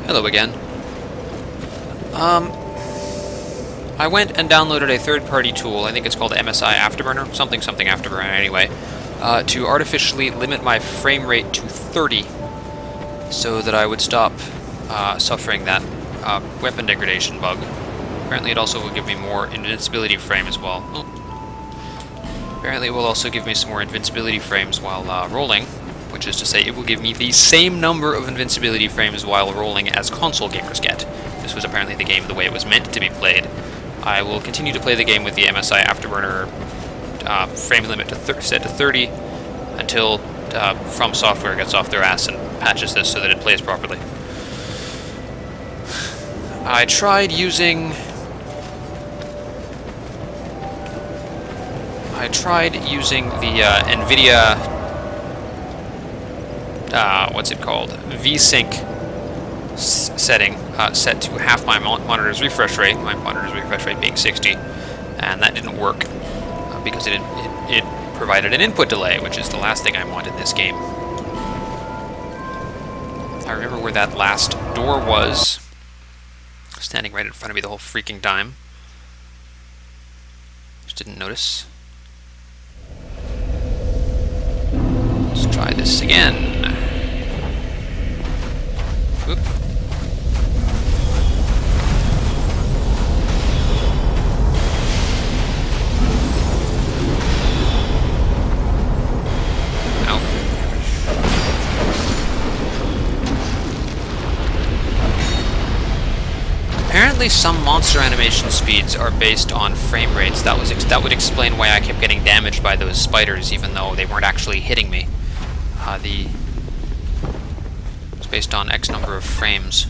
Hello again. I went and downloaded a third-party tool, I think it's called MSI Afterburner, something Afterburner anyway, to artificially limit my frame rate to 30 so that I would stop suffering that weapon degradation bug. Apparently it also will give me more invincibility frame as well. Apparently it will also give me some more invincibility frames while rolling, which is to say it will give me the same number of invincibility frames while rolling as console gamers get. This was apparently the game the way it was meant to be played. I will continue to play the game with the MSI Afterburner frame limit set to 30 until From Software gets off their ass and patches this so that it plays properly. I tried using the NVIDIA what's it called? VSync setting set to half my monitor's refresh rate, my monitor's refresh rate being 60, and that didn't work because it provided an input delay, which is the last thing I want in this game. I remember where that last door was, standing right in front of me the whole freaking time. Just didn't notice. Let's try this again. Whoop. Ow. Apparently some monster animation speeds are based on frame rates. That would explain why I kept getting damaged by those spiders even though they weren't actually hitting me. It's based on X number of frames.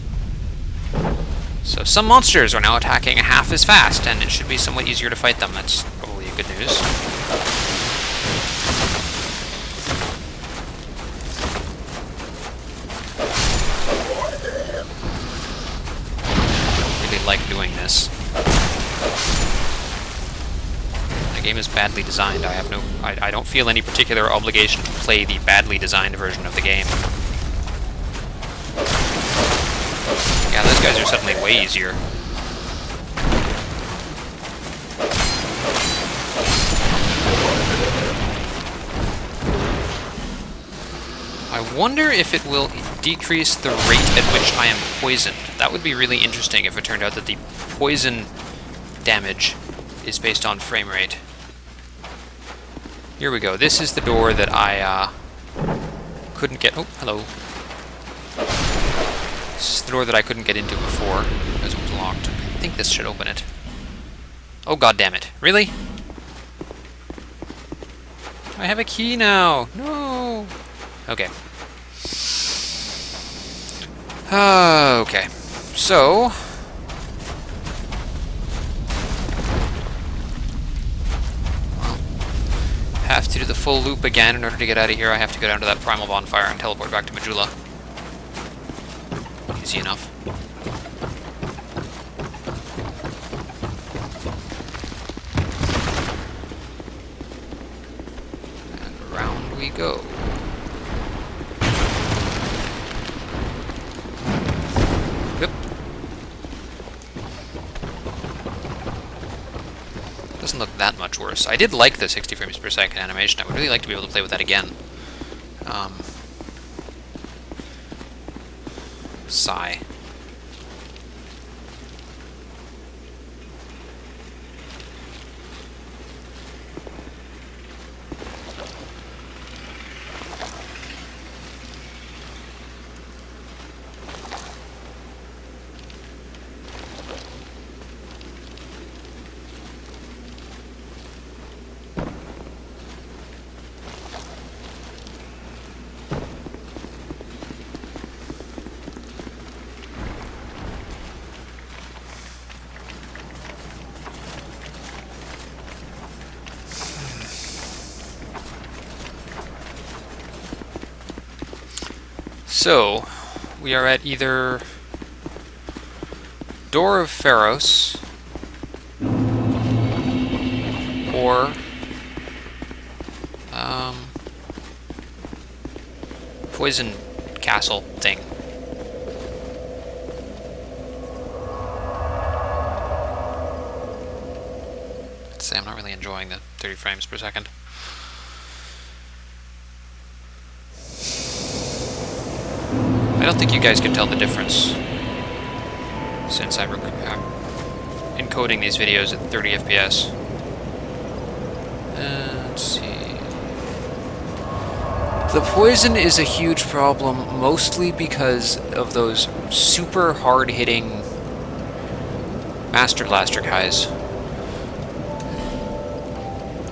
So some monsters are now attacking half as fast, and it should be somewhat easier to fight them. That's probably good news. I really like doing this. The game is badly designed. I don't feel any particular obligation to play the badly designed version of the game. Yeah, those guys are suddenly way easier. I wonder if it will decrease the rate at which I am poisoned. That would be really interesting if it turned out that the poison damage is based on frame rate. Here we go. This is the door that I couldn't get... Oh, hello. This is the door that I couldn't get into before, because it was locked. I think this should open it. Oh, god damn it. Really? I have a key now! No! Okay. Okay. So... have to do the full loop again in order to get out of here. I have to go down to that primal bonfire and teleport back to Majula. Easy enough. And around we go. Yep. Doesn't look that much worse. I did like the 60 frames per second animation. I would really like to be able to play with that again. Sigh. So, we are at either Door of Pharos or Poison Castle thing. honestly, I'm not really enjoying the 30 frames per second. I don't think you guys can tell the difference, since I'm encoding these videos at 30 FPS. Let's see. The poison is a huge problem, mostly because of those super hard-hitting Master Blaster guys.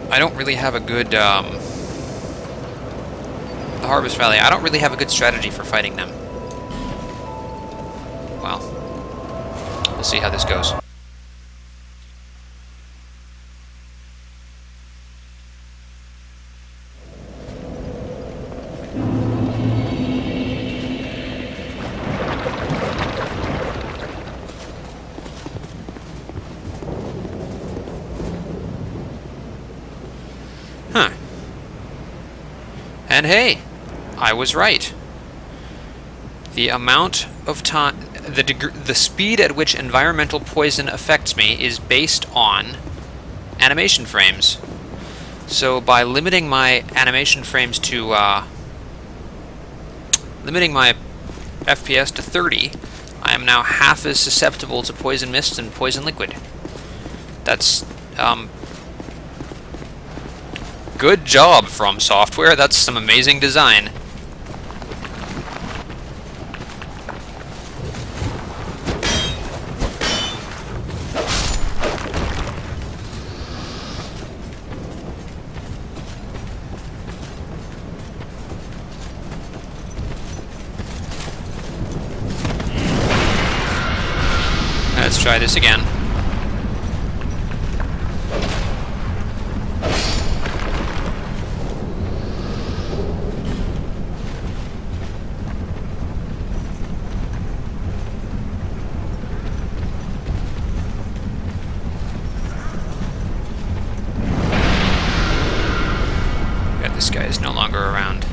I don't really have a good, the Harvest Valley, I don't really have a good strategy for fighting them. Well, we'll see how this goes. Huh. And hey, I was right. The amount of time, the speed at which environmental poison affects me is based on animation frames. So by limiting my animation frames to, limiting my FPS to 30, I am now half as susceptible to poison mist and poison liquid. That's, good job, From Software. That's some amazing design. Let's try this again. This guy is no longer around.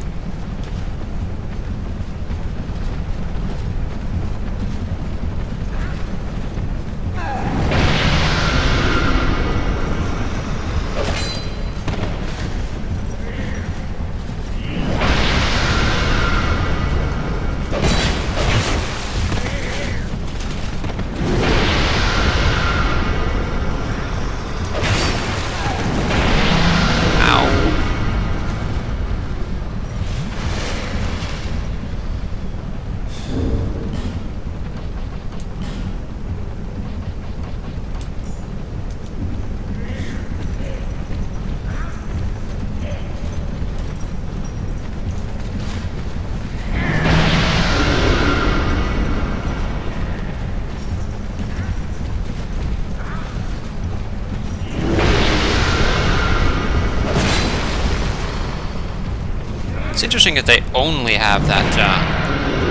It's interesting that they only have that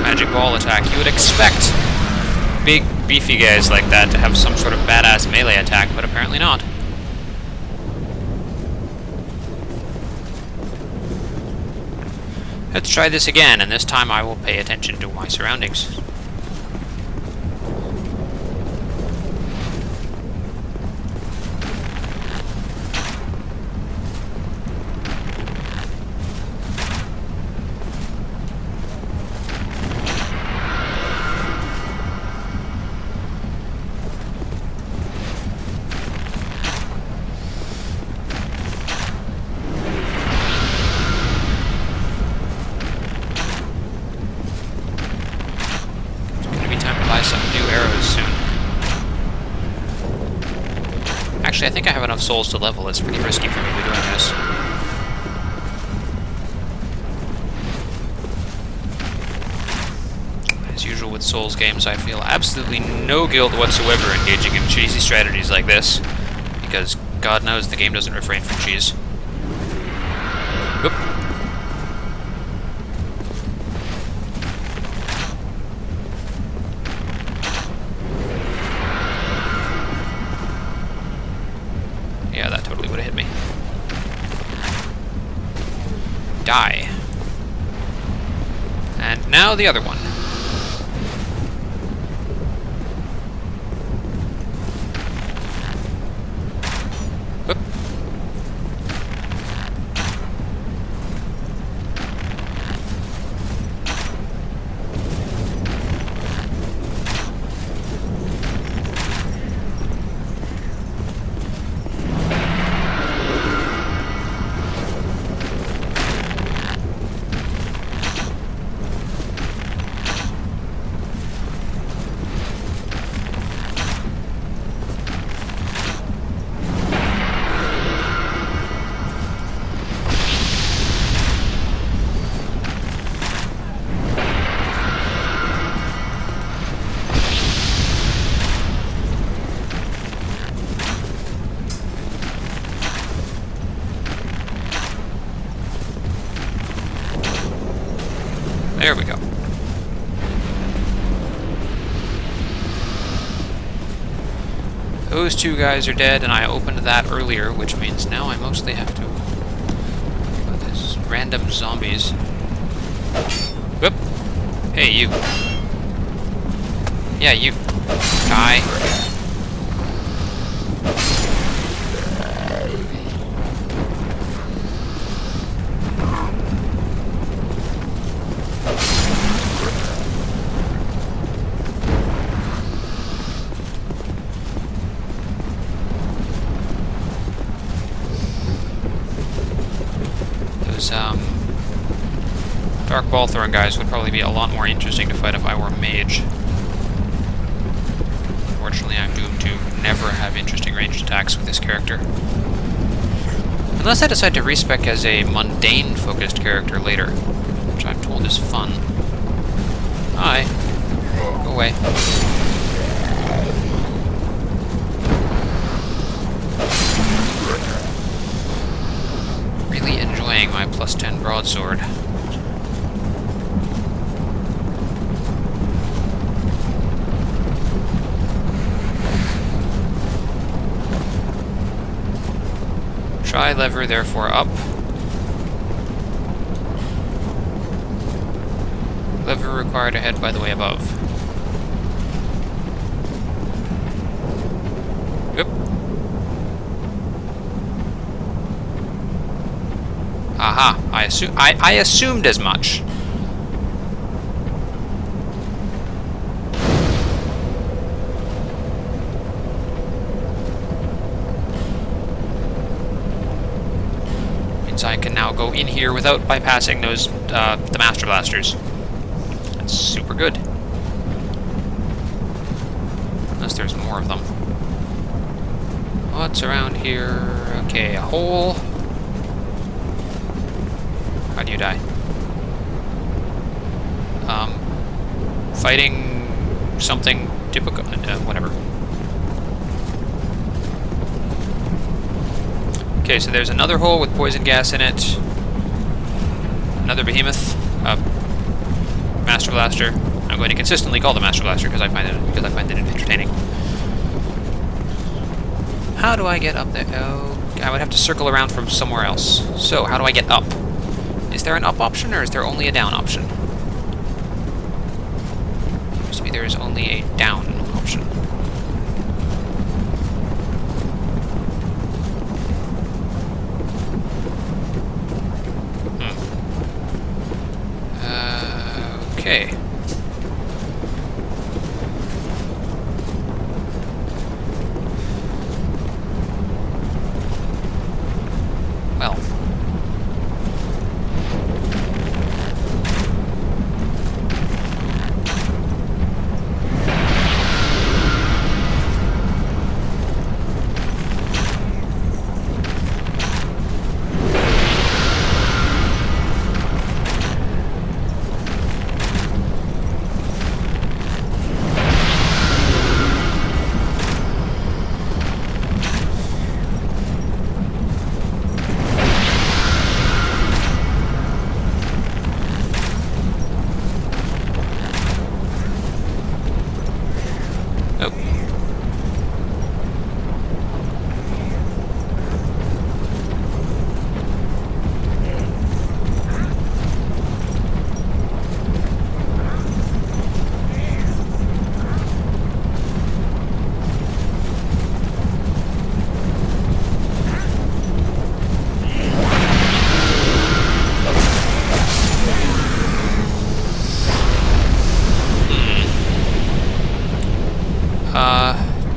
magic ball attack. You would expect big, beefy guys like that to have some sort of badass melee attack, but apparently not. Let's try this again, and this time I will pay attention to my surroundings. Actually, I think I have enough souls to level. It's pretty risky for me to be doing this. As usual with Souls games, I feel absolutely no guilt whatsoever engaging in cheesy strategies like this, because God knows the game doesn't refrain from cheese. Oop. Yeah, that totally would have hit me. Die. And now the other one. Whoop. Those two guys are dead, and I opened that earlier, which means now I mostly have to... Oh, there's random zombies. Whoop! Hey, you. Yeah, you. Die. Dark ball throwing guys would probably be a lot more interesting to fight if I were a mage. Unfortunately, I'm doomed to never have interesting ranged attacks with this character. Unless I decide to respec as a mundane-focused character later, which I'm told is fun. Hi. Go away. Really enjoying my +10 broadsword. Try lever, therefore up. Lever required ahead, by the way, above. Yep. Aha! I assumed as much. I can now go in here without bypassing those, the Master Blasters. That's super good. Unless there's more of them. What's around here? Okay, a hole. How do you die? Fighting something typical, whatever. Okay, so there's another hole with poison gas in it. Another behemoth. Master Blaster. I'm going to consistently call the Master Blaster because I find it entertaining. How do I get up there? Oh, I would have to circle around from somewhere else. So, how do I get up? Is there an up option or is there only a down option? Seems to be there is only a down option. Okay. Well.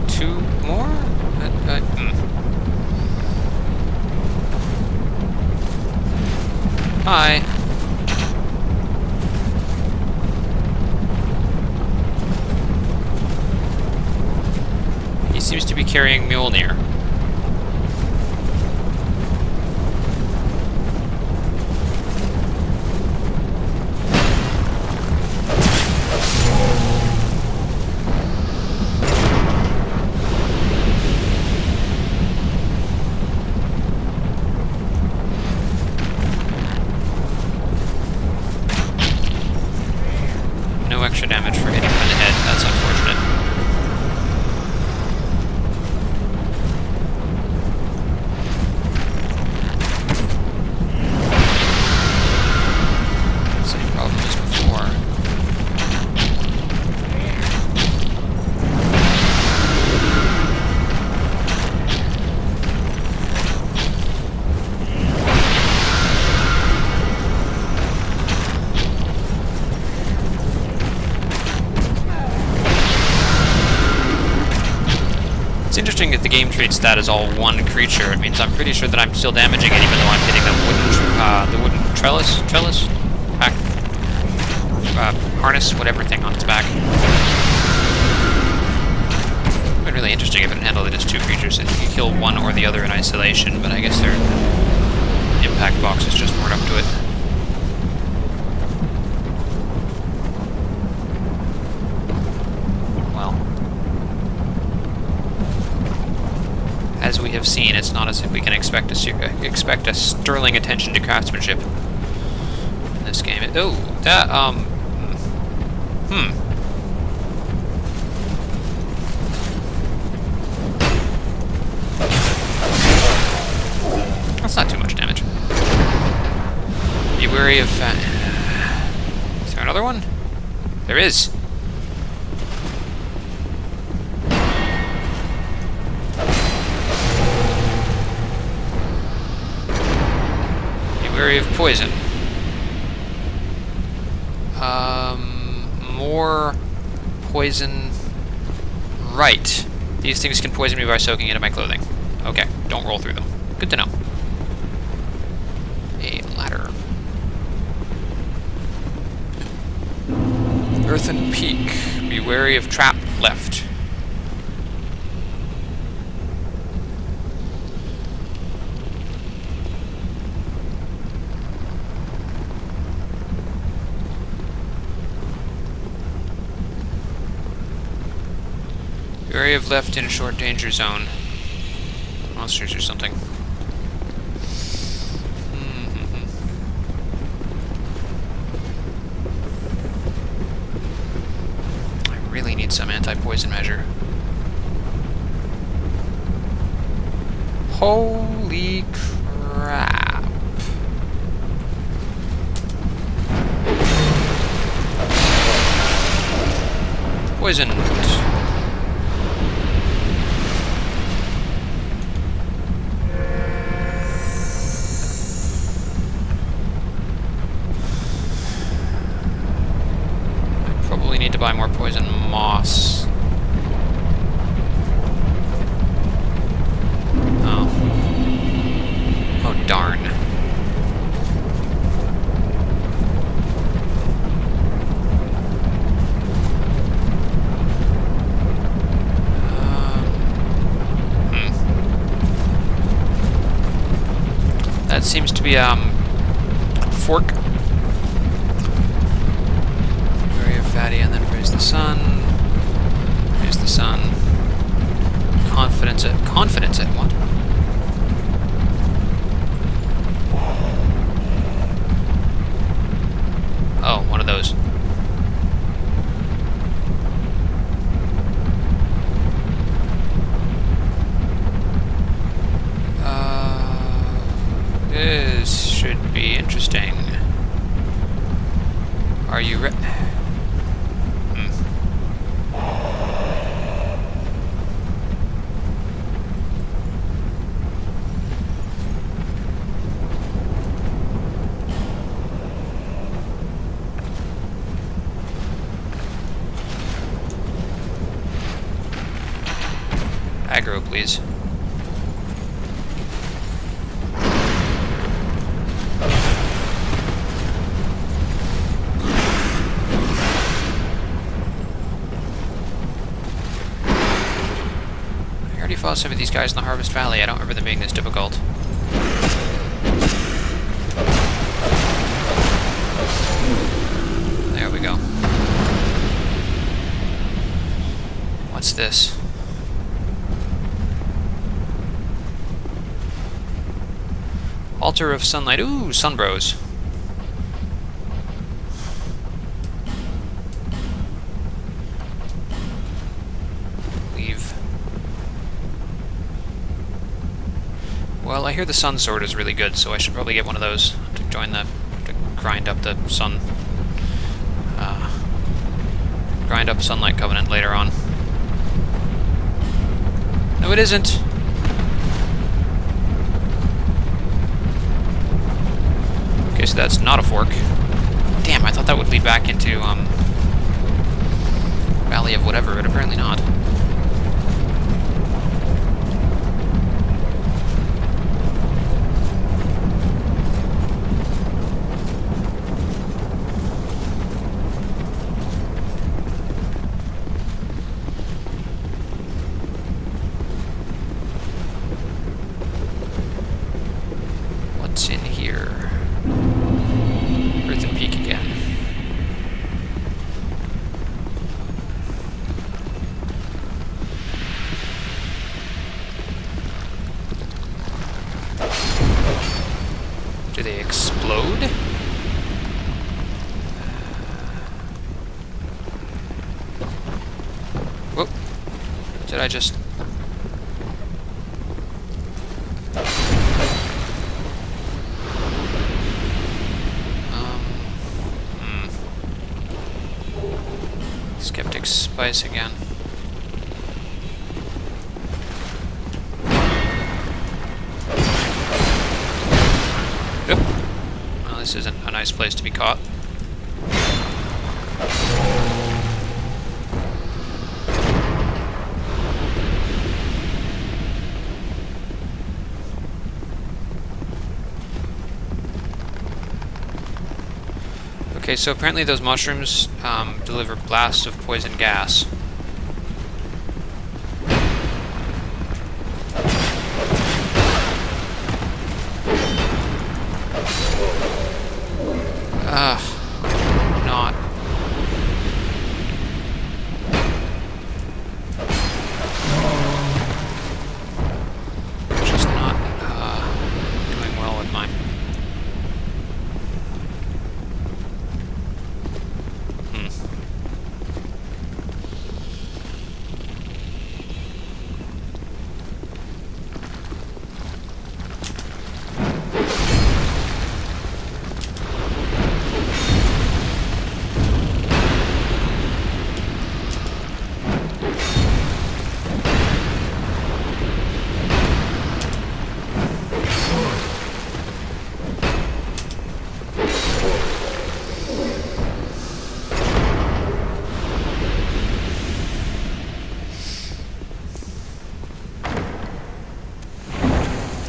Two more? Hi. He seems to be carrying Mjolnir. Extra damage for hitting him in the head. That's unfortunate. interesting that the game treats that as all one creature. It means I'm pretty sure that I'm still damaging it, even though I'm hitting the wooden trellis, back, harness, whatever thing on its back. It would be really interesting if it handled it as two creatures and you could kill one or the other in isolation, but I guess their impact box is just moored up to it. As we have seen, it's not as if we can expect a sterling attention to craftsmanship in this game. That's not too much damage. Be wary of... is there another one? There is. Wary of poison. More poison. Right. These things can poison me by soaking into my clothing. Okay, don't roll through them. Good to know. A ladder. Earthen Peak. Be wary of trap left. Area of left in short danger zone. Monsters or something. I really need some anti-poison measure. Holy crap. Poisoned. Need to buy more poison moss. Oh. Oh, darn. That seems to be, fork. Fatty, and then praise the sun. Praise the sun. Confidence at what? Oh, one of those. This should be interesting. Are you ready? Aggro, please. I already fought some of these guys in the Harvest Valley. I don't remember them being this difficult. There we go. What's this? Altar of Sunlight. Ooh, Sunbros. Leave. Well, I hear the Sun Sword is really good, so I should probably get one of those to join the... to grind up the sun... grind up Sunlight Covenant later on. No, it isn't! Okay, so that's not a fork. Damn, I thought that would lead back into, Valley of whatever, but apparently not. Did I just... Skeptic Spice again. Yep. Well, this isn't a nice place to be caught. Okay, so apparently those mushrooms deliver blasts of poison gas. Not. Just not doing well with mine.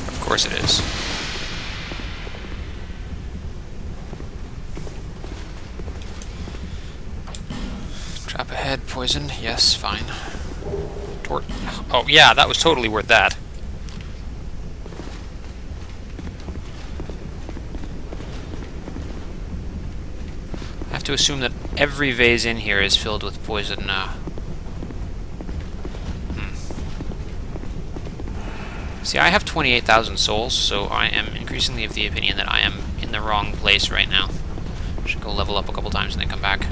Of course it is. Trap ahead, poison. Yes, fine. Oh, yeah, that was totally worth that. I have to assume that every vase in here is filled with poison. See, I have 28,000 souls, so I am increasingly of the opinion that I am in the wrong place right now. Should go level up a couple times and then come back.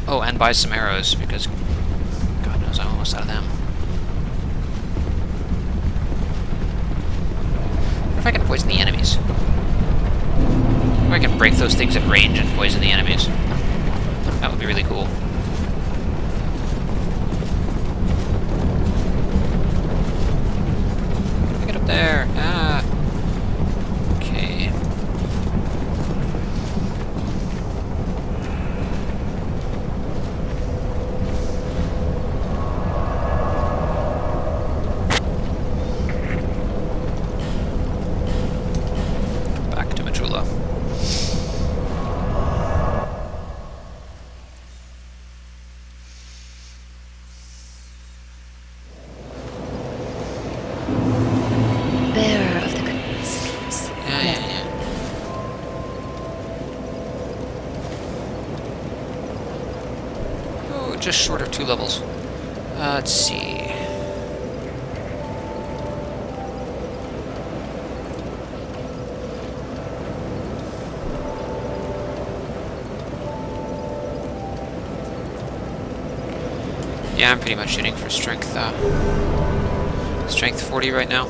Oh, and buy some arrows, because God knows I'm almost out of them. What if I can poison the enemies? What if I can break those things at range and poison the enemies? That would be really cool. Get up there! Ah! Okay. Back to Majula. Bearer of the goodness. Yeah. Oh, just short of 2 levels. Let's see. Yeah, I'm pretty much shooting for strength, strength 40 right now.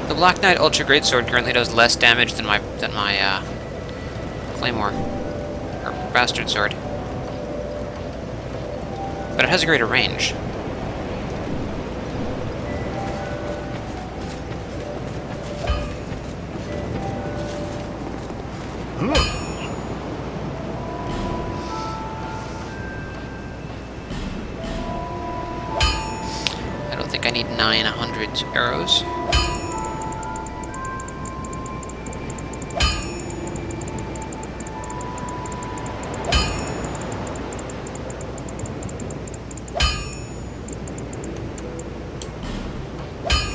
The Black Knight Ultra Greatsword currently does less damage than my Claymore or Bastard Sword, but it has a greater range. I don't think I need 900 arrows.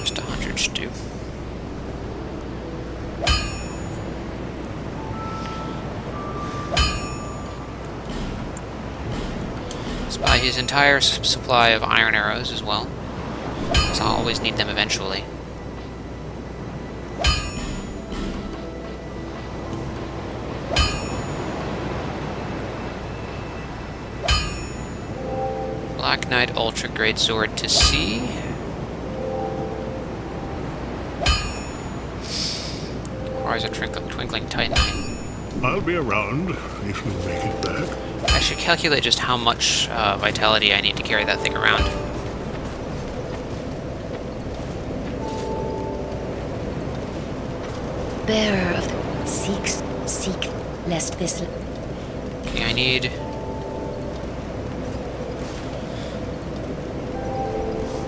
Just 100 should do. his entire supply of iron arrows as well, because I'll always need them eventually. Black Knight Ultra Greatsword to C. Requires a Twinkling Titanite. I'll be around if you make it back. I should calculate just how much vitality I need to carry that thing around. Bearer of the seek, lest this... Okay, I need...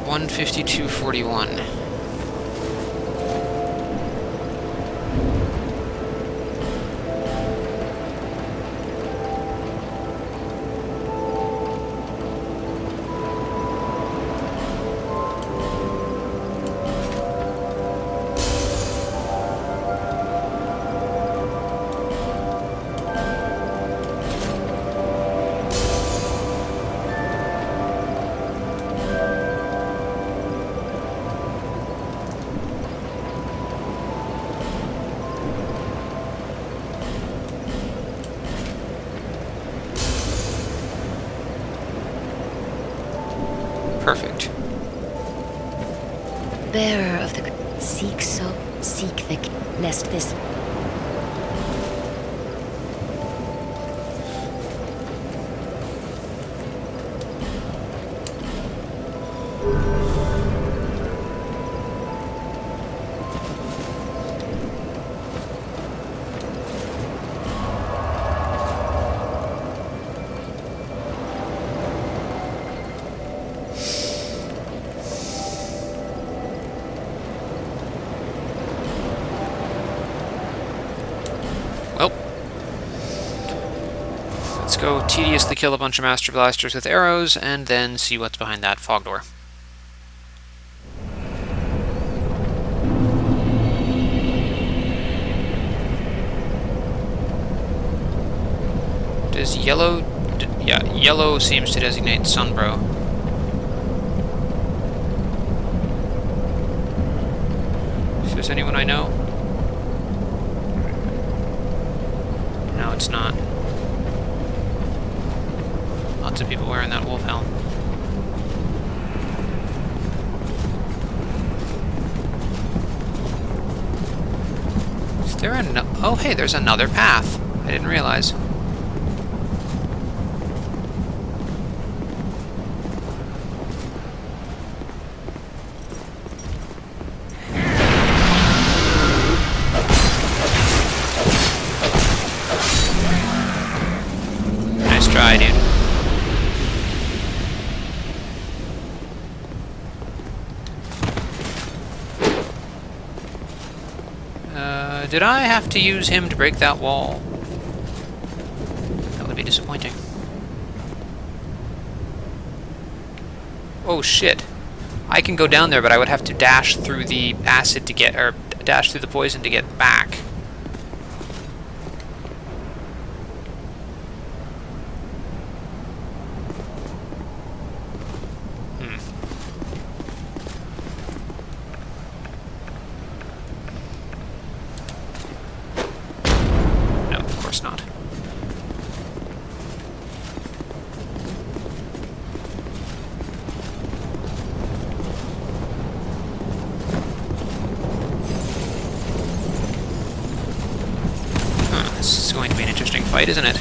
152.41. Perfect. Bearer of the seek the lest this... Well, let's go tediously kill a bunch of Master Blasters with arrows, and then see what's behind that fog door. Does yellow... yeah, yellow seems to designate Sunbro. If there's anyone I know? No, it's not. Lots of people wearing that wolf helm. Is there oh hey, there's another path. I didn't realize. Nice try, dude. Did I have to use him to break that wall? That would be disappointing. Oh shit. I can go down there, but I would have to dash through the acid to get, or dash through the poison to get back. Not. This is going to be an interesting fight, isn't it?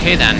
Okay then.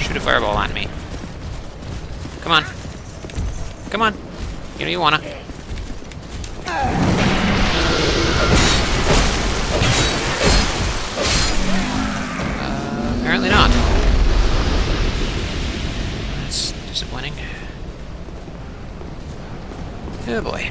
shoot a fireball at me. Come on. Come on. You know you wanna. Apparently not. That's disappointing. Oh boy.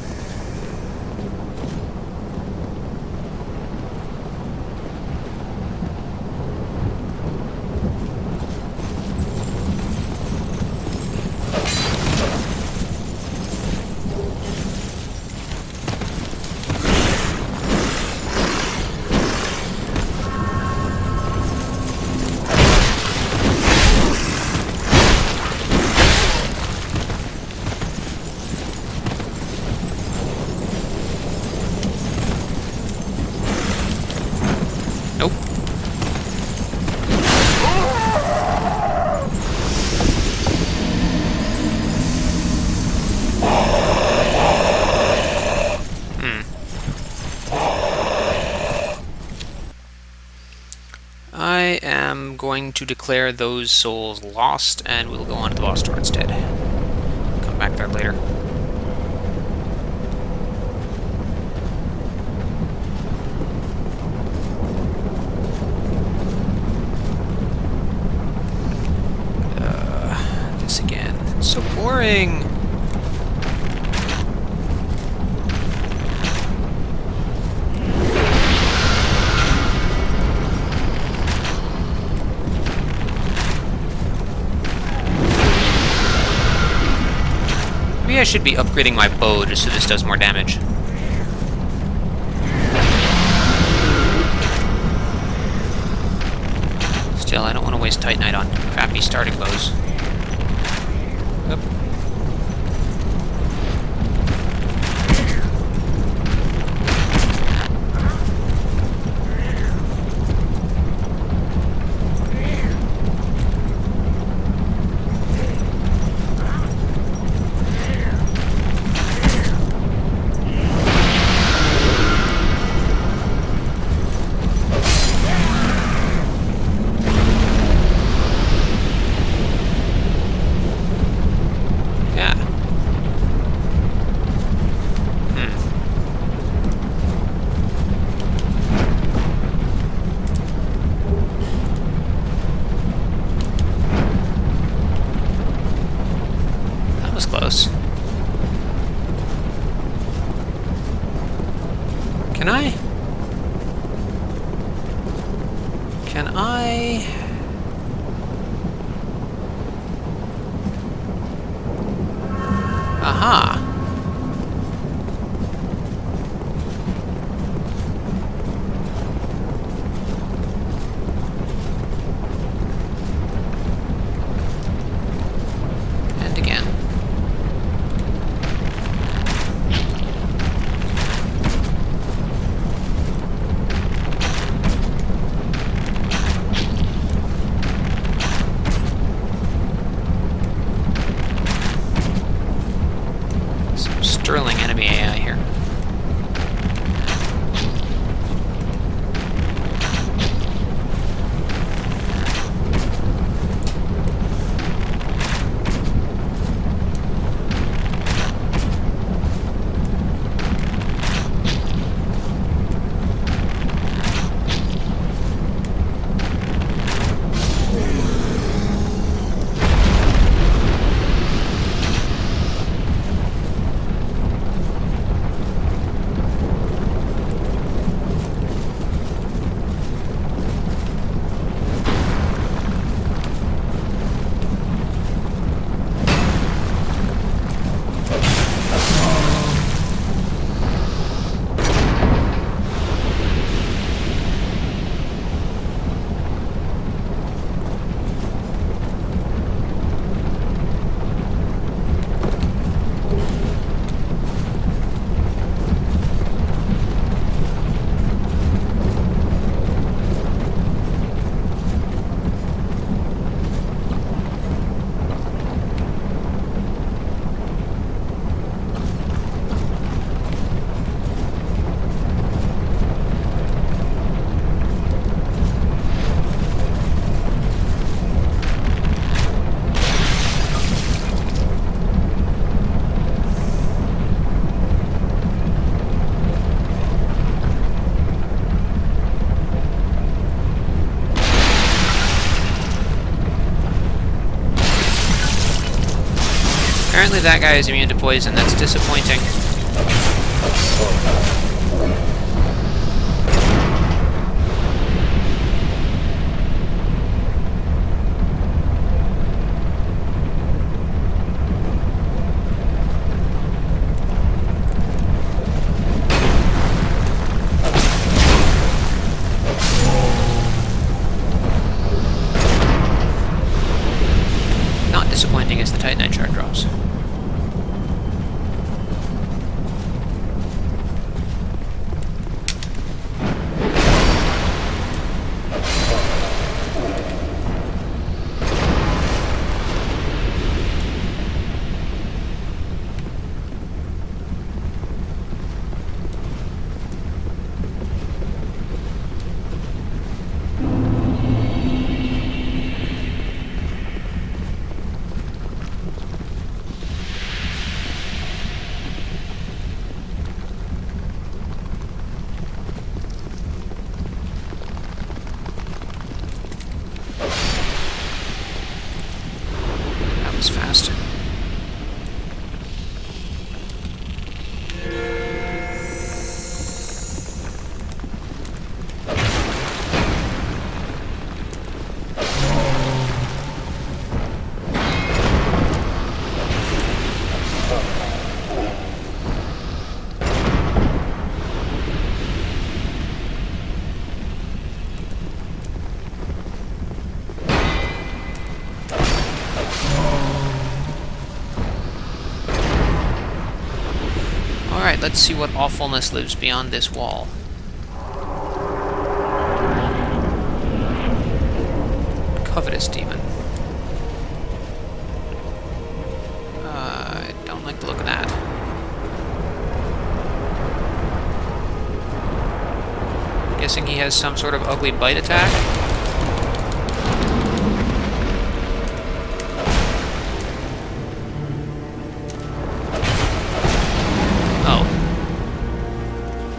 Nope. I am going to declare those souls lost, and we'll go on to the boss door instead. Come back there later. This again. So boring! Maybe I should be upgrading my bow just so this does more damage. Still, I don't want to waste Titanite on crappy starting bows. Oop. Close. Can I? Can I? Aha! And again. Apparently that guy is immune to poison. That's disappointing. Not disappointing as the Titanite shard drops. Fast. Alright, let's see what awfulness lives beyond this wall. Covetous demon. I don't like the look of that. Guessing he has some sort of ugly bite attack?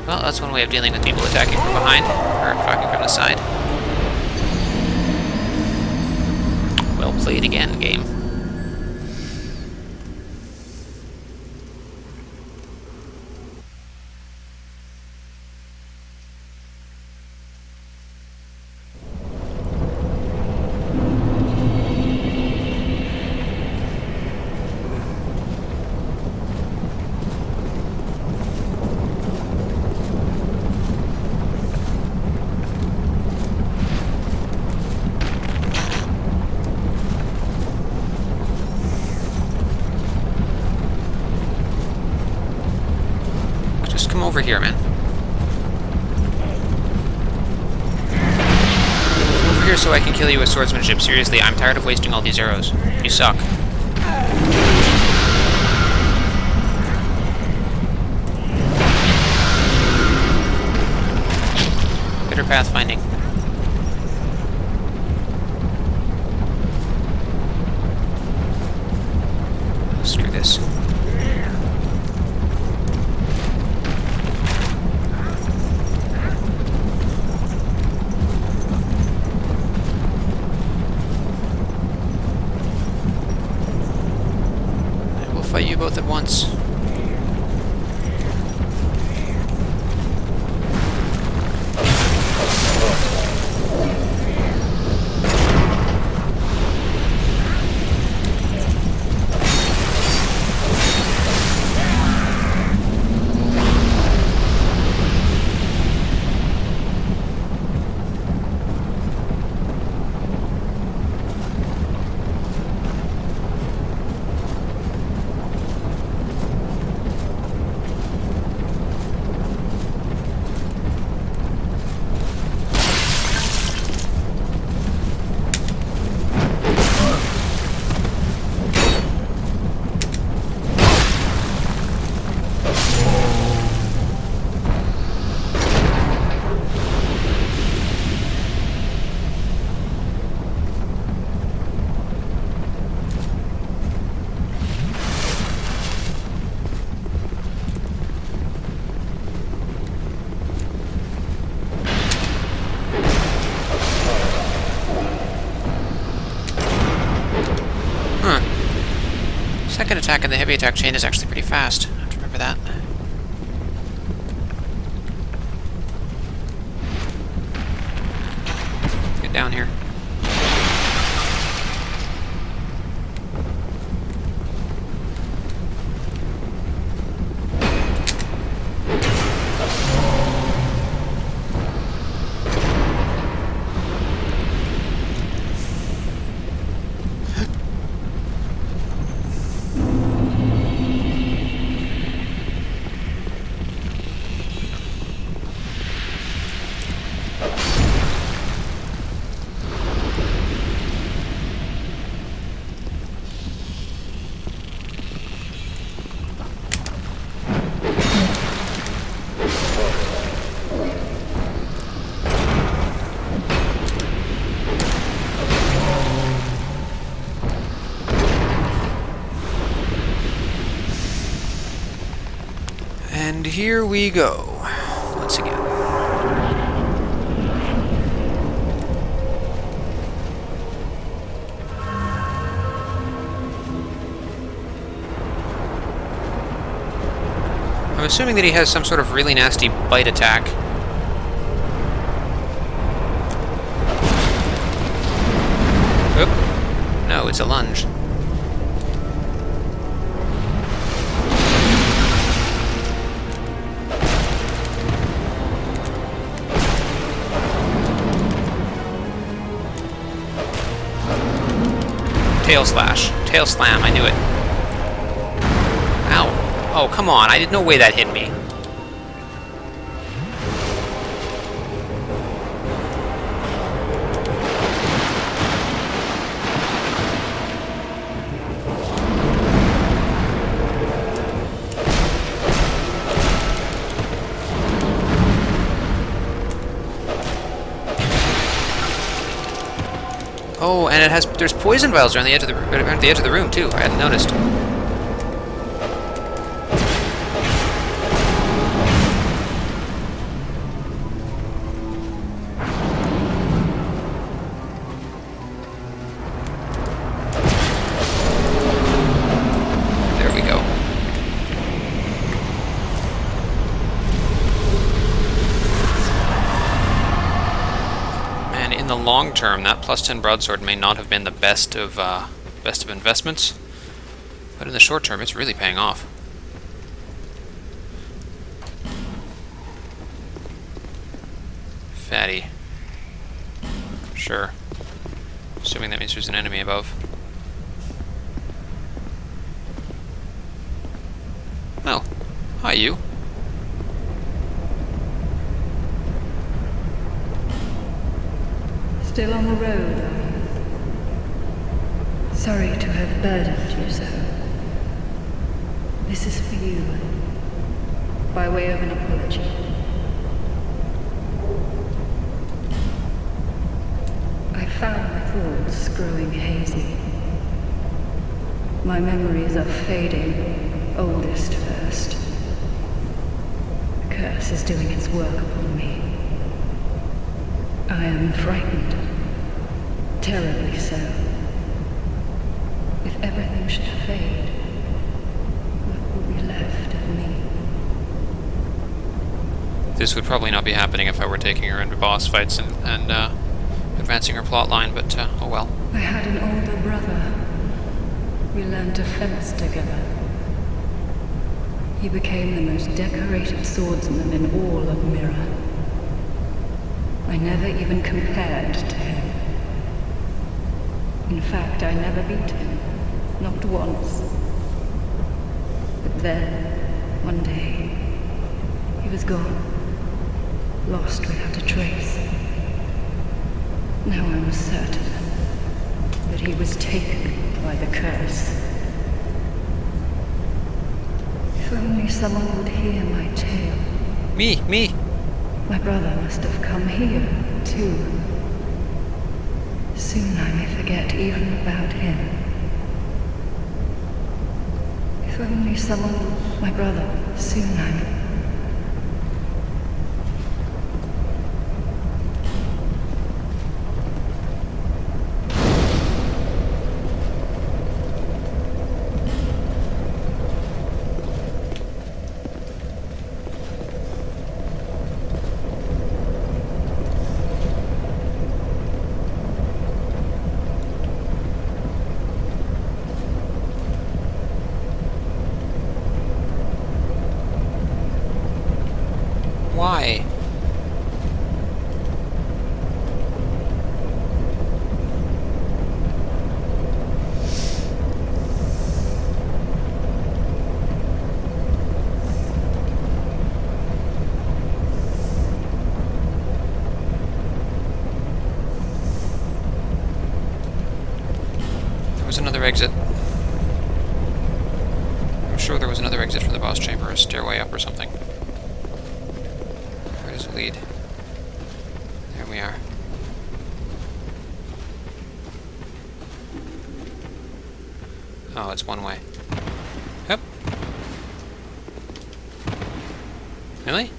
Well, that's one way of dealing with people attacking from behind, or attacking from the side. Well played again, game. Come over here, man. Come over here so I can kill you with swordsmanship. Seriously, I'm tired of wasting all these arrows. You suck. Better pathfinding. Screw this. Fight you both at once. Second attack in the heavy attack chain is actually pretty fast. I have to remember that. Get down here. And here we go, once again. I'm assuming that he has some sort of really nasty bite attack. Oop. No, it's a lunge. Tail slash. Tail slam, I knew it. Ow. Oh, come on, I did no way that hit me. Oh, and there's poison vials around the edge of the room too. I hadn't noticed. There we go. In the long term, that +10 broadsword may not have been the best of investments, but in the short term, it's really paying off. Fatty. Sure. Assuming that means there's an enemy above. Oh, hi you. Still on the road, are you? Sorry to have burdened you so. This is for you, by way of an apology. I found my thoughts growing hazy. My memories are fading, oldest first. The curse is doing its work upon me. I am frightened. Terribly so. If everything should fade, what will be left of me? This would probably not be happening if I were taking her into boss fights and advancing her plot line, but oh well. I had an older brother. We learned to fence together. He became the most decorated swordsman in all of Mirror. I never even compared to him. In fact, I never beat him. Not once. But then, one day, he was gone. Lost without a trace. Now I'm certain that he was taken by the curse. If only someone would hear my tale. Me! My brother must have come here, too. Soon I may forget even about him. If only someone... My brother, soon I may... was another exit. I'm sure there was another exit from the boss chamber, a stairway up or something. Where does it lead? There we are. Oh, it's one way. Yep. Really?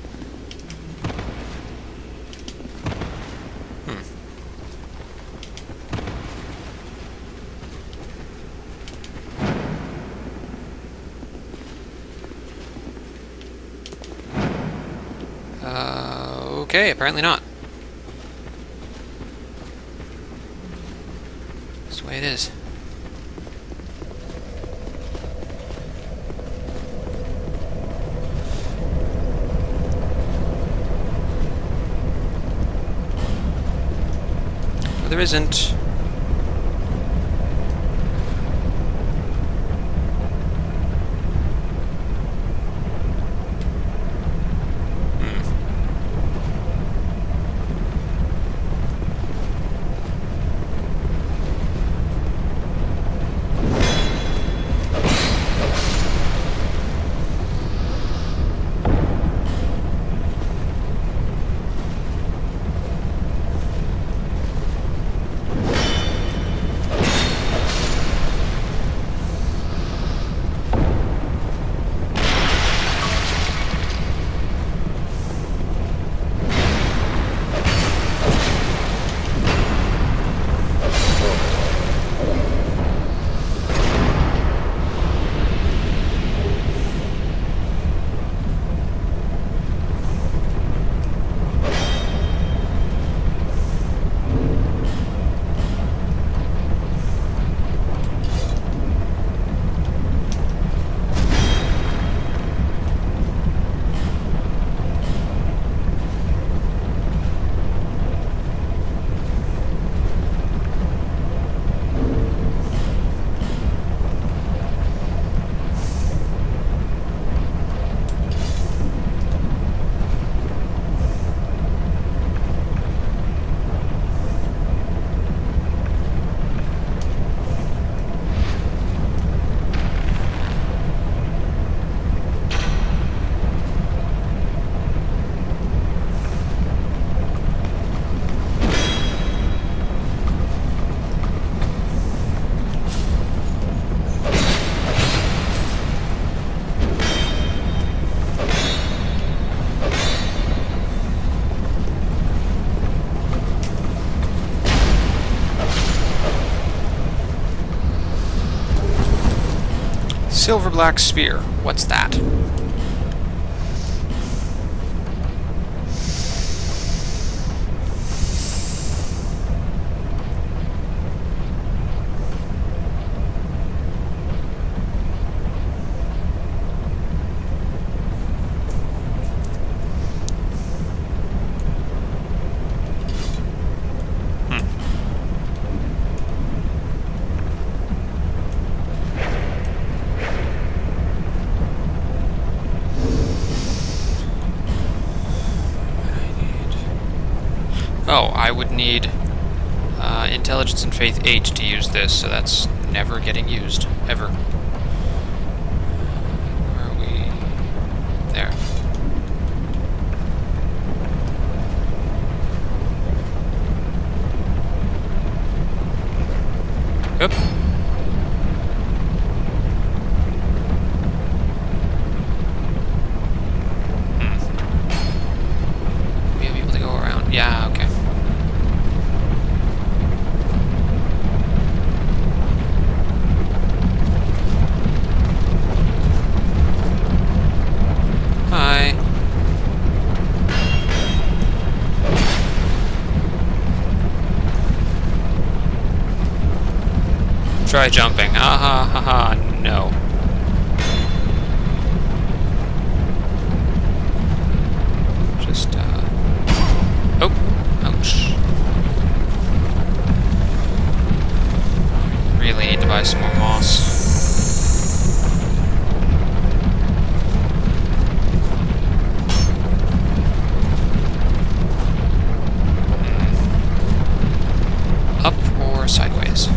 Okay, apparently not. That's the way it is. No, there isn't. Silver black spear. What's that? Oh, I would need Intelligence and Faith 8 to use this, so that's never getting used. Ever. Where are we? There. Oop. We'll be able to go around. Yeah, okay. Hi. Try jumping. Ha ha ha ha. No. Just, oh. Ouch. Really need to buy some more moss. Up or sideways?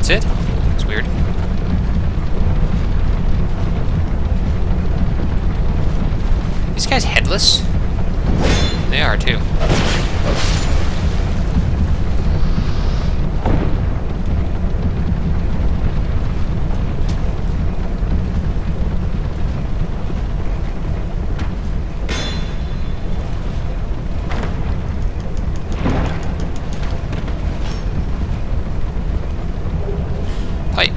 That's it? That's weird. These guys headless? They are too. Pike.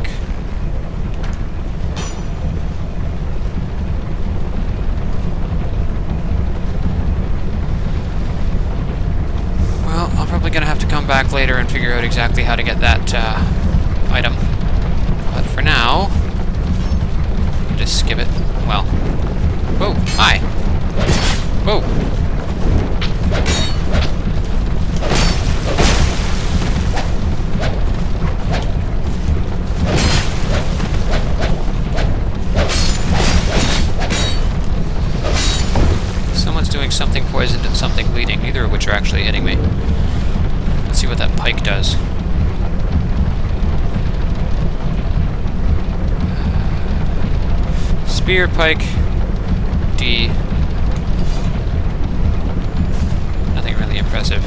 Well, I'm probably gonna have to come back later and figure out exactly how to get that item. But for now, just skip it. Well, whoa, hi. Whoa. Someone's doing something poisoned and something bleeding, neither of which are actually hitting me. Let's see what that pike does. Spear, pike, D. Nothing really impressive.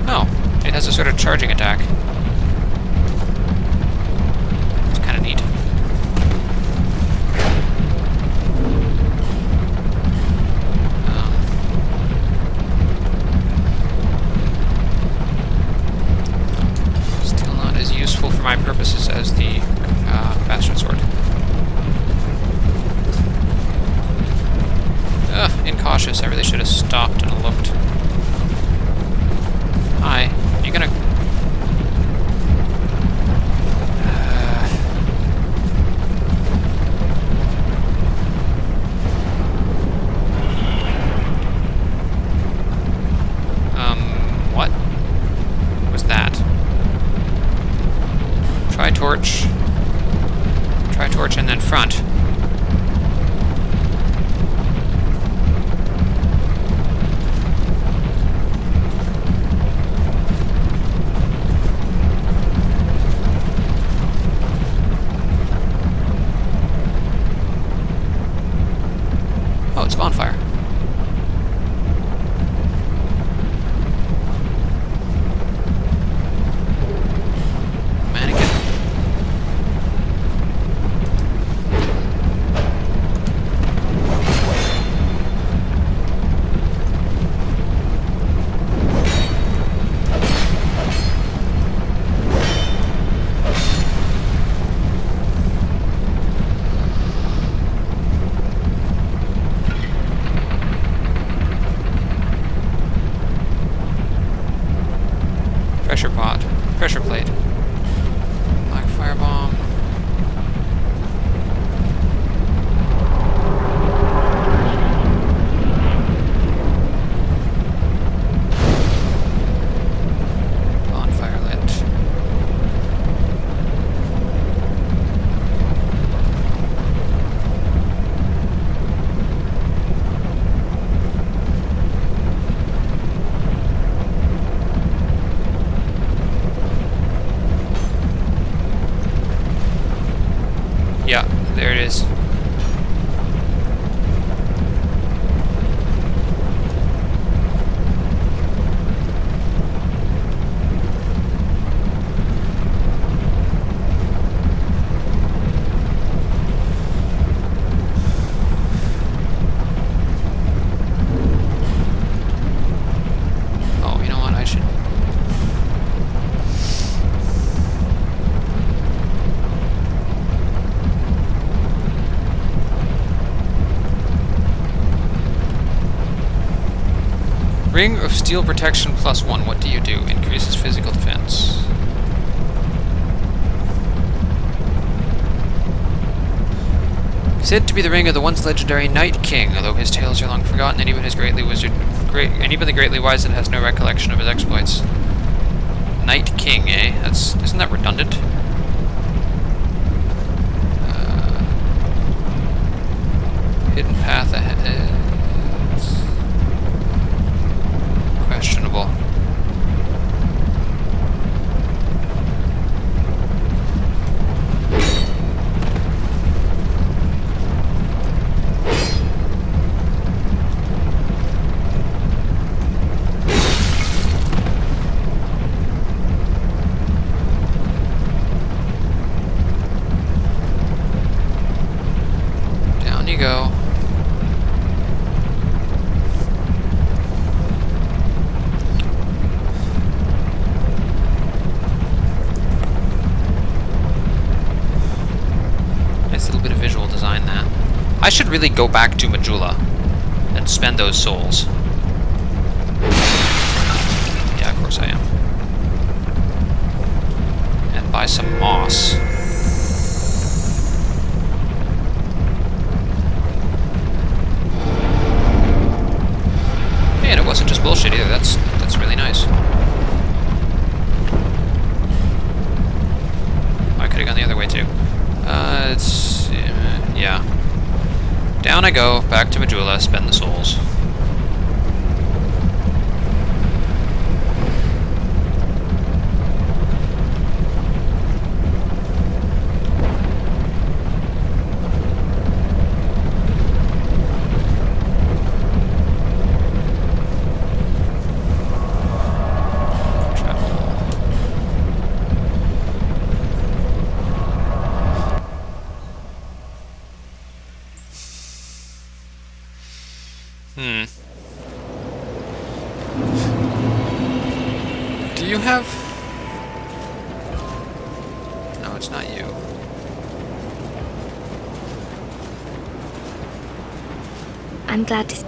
Oh, it has a sort of charging attack. It's kind of neat. Still not as useful for my purposes as the bastard sword. Incautious. I really should have stopped and looked. Hi. You gonna... what was that? Try torch. Try torch and then front. Oh, it's a bonfire. Mannequin. Pressure pot. Pressure plate. Black firebomb. Bonfire lit. Yeah, there it is. Oh, you know what? I should... Ring of Steel Protection +1. What do you do? Increases physical defense. Said to be the ring of the once legendary Night King, although his tales are long forgotten, and even the greatly wise and has no recollection of his exploits. Night King, eh? Isn't that redundant? Hidden path ahead. Questionable. really go back to Majula and spend those souls. Yeah, of course I am. And buy some moss. Hey, and it wasn't just bullshit either. That's really nice. I could have gone the other way too. Yeah. Down I go, back to Majula, spend the souls. Do you have... No, it's not you. I'm glad to...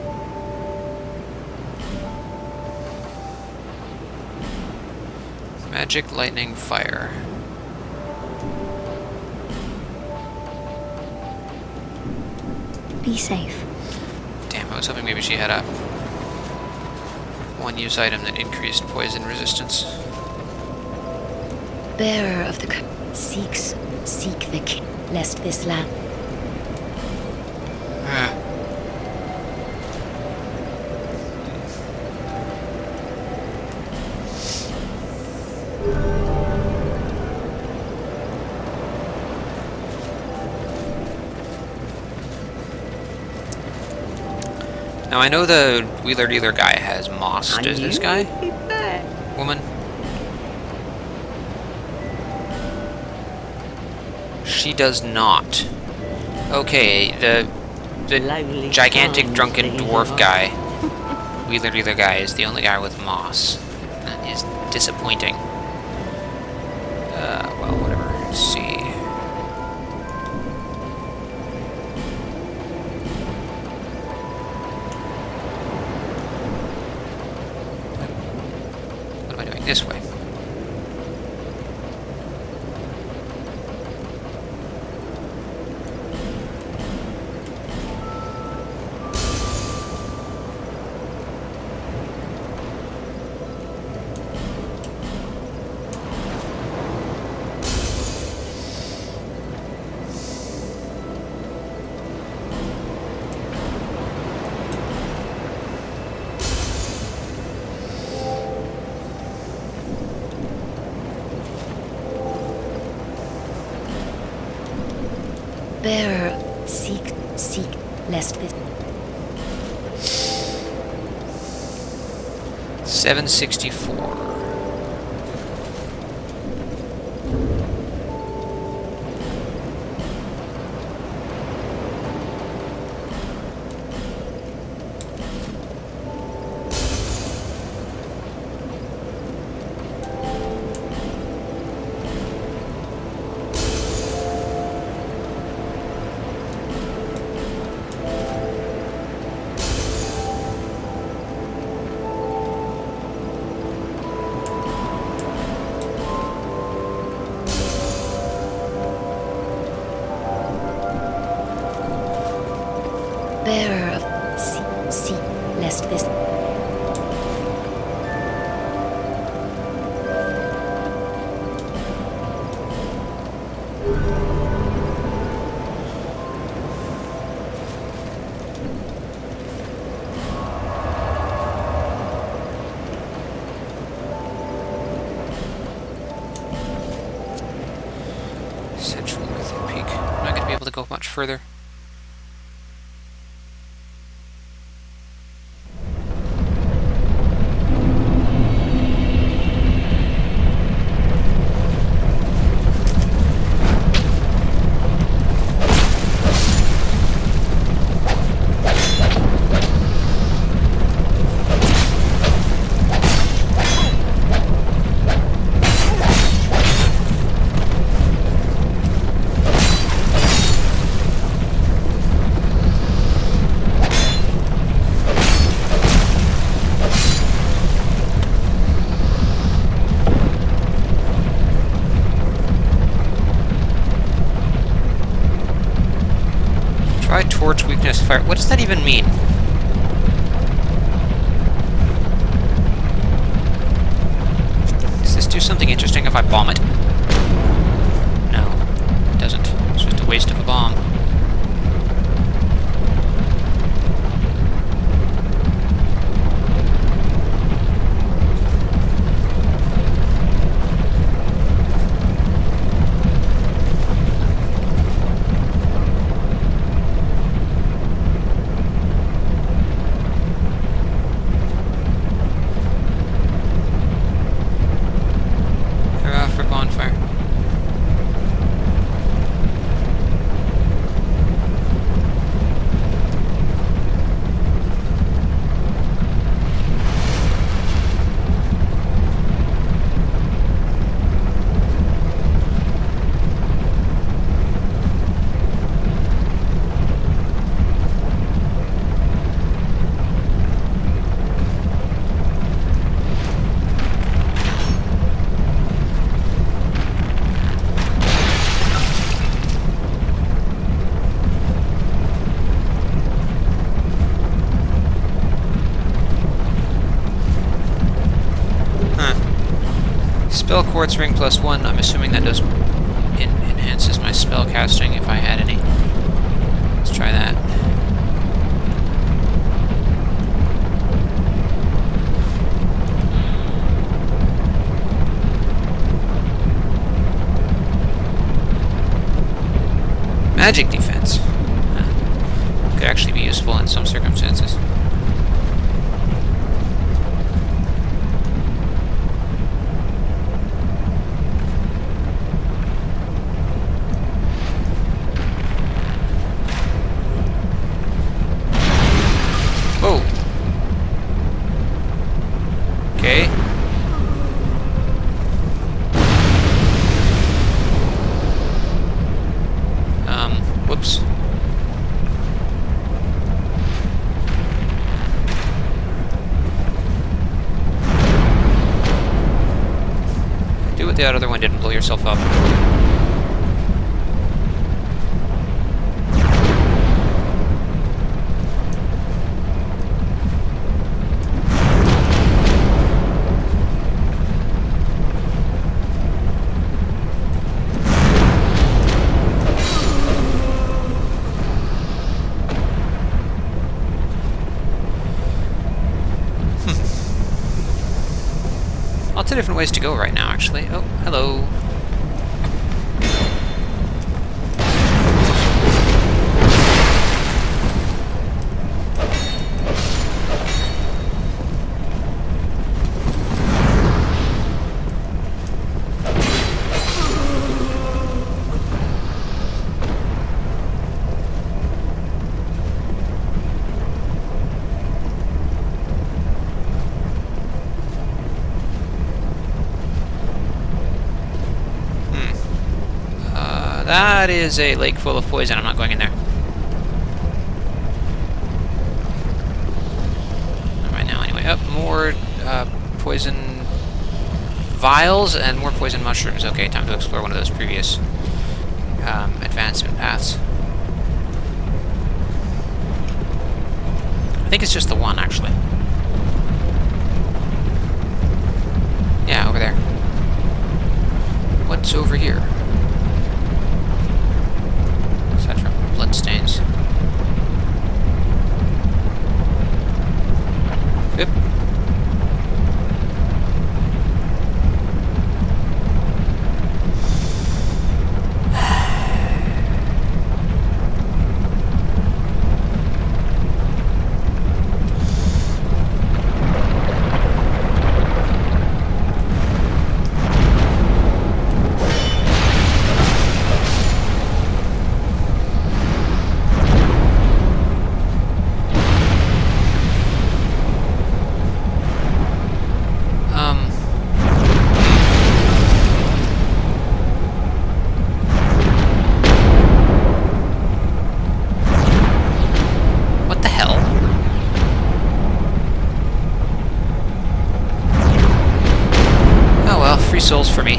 Magic, lightning, fire. Be safe. Damn, I was hoping maybe she had a one-use item that increased poison resistance. Bearer of the seek the king, lest this land. Now I know the wheeler dealer guy has moss. Does this guy? Woman? She does not. Okay, the gigantic drunken dwarf guy, wheeler dealer guy, is the only guy with moss. That is disappointing. Well, whatever. Let's see. What am I doing? This way. Bearer, seek, lest this... 764. Bearer of seek, lest this... Central Northern Peak. I'm not going to be able to go much further. bonfire. What does that even mean? Does this do something interesting if I bomb it? No, it doesn't. It's just a waste of a bomb. For bonfire. Spell quartz ring +1. I'm assuming that does enhances my spell casting if I had any. Let's try that. Magic defense. Could actually be useful in some circumstances. Okay. Whoops. Do what the other one did and blow yourself up. Lots of different ways to go right now, actually. Oh, hello. That is a lake full of poison. I'm not going in there. Not right now, anyway. Up, more poison vials and more poison mushrooms. Okay, time to explore one of those previous advancement paths. I think it's just the one, actually. Yeah, over there. What's over here? Aside from bloodstains. Yep. Free souls for me.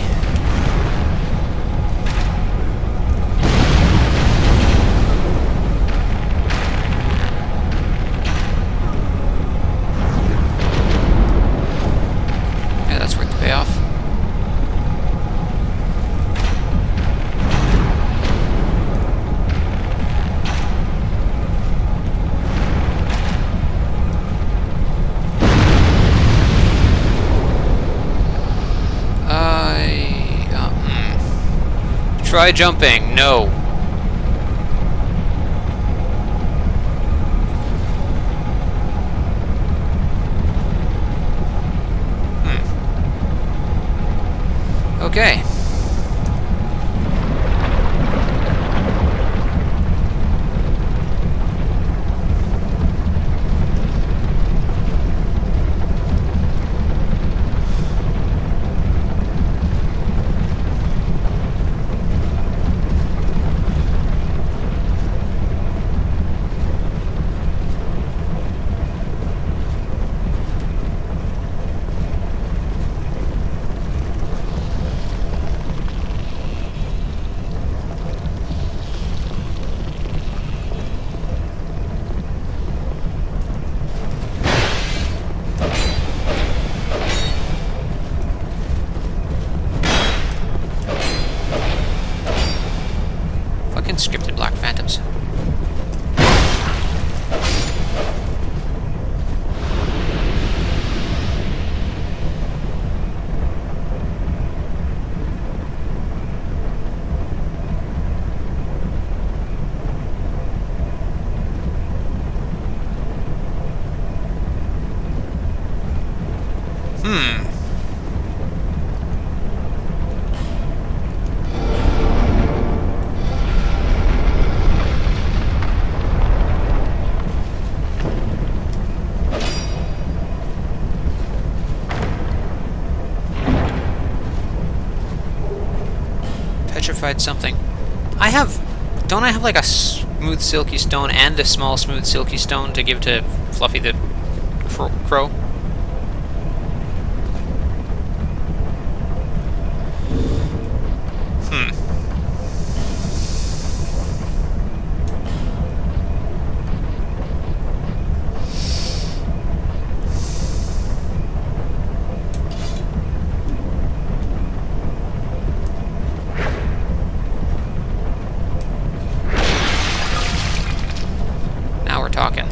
Try jumping. No. Okay. Fucking scripted Black Phantoms. Petrified something. Don't I have like a smooth silky stone and a small smooth silky stone to give to Fluffy the crow? Now we're talking.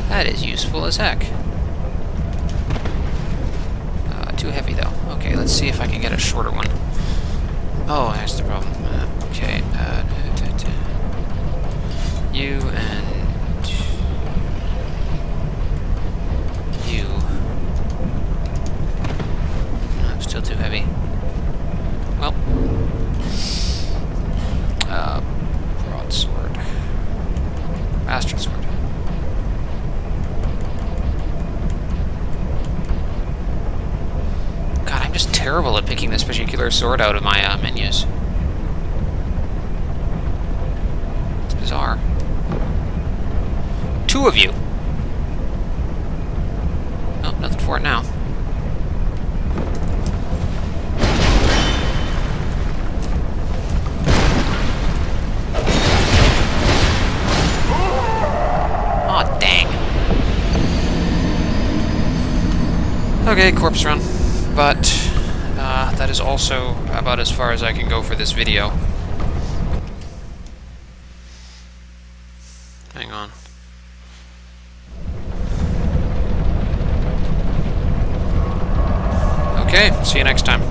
That is useful as heck. Too heavy though. Okay, let's see if I can get a shorter one. Oh, that's the problem. Okay, you and you. No, still too heavy. Well, broadsword, bastard sword. God, I'm just terrible at picking this particular sword out of my menus. It's bizarre. Two of you. Oh, nothing for it now. Aw, dang. Okay, corpse run. But that is also about as far as I can go for this video. Hang on. Okay, see you next time.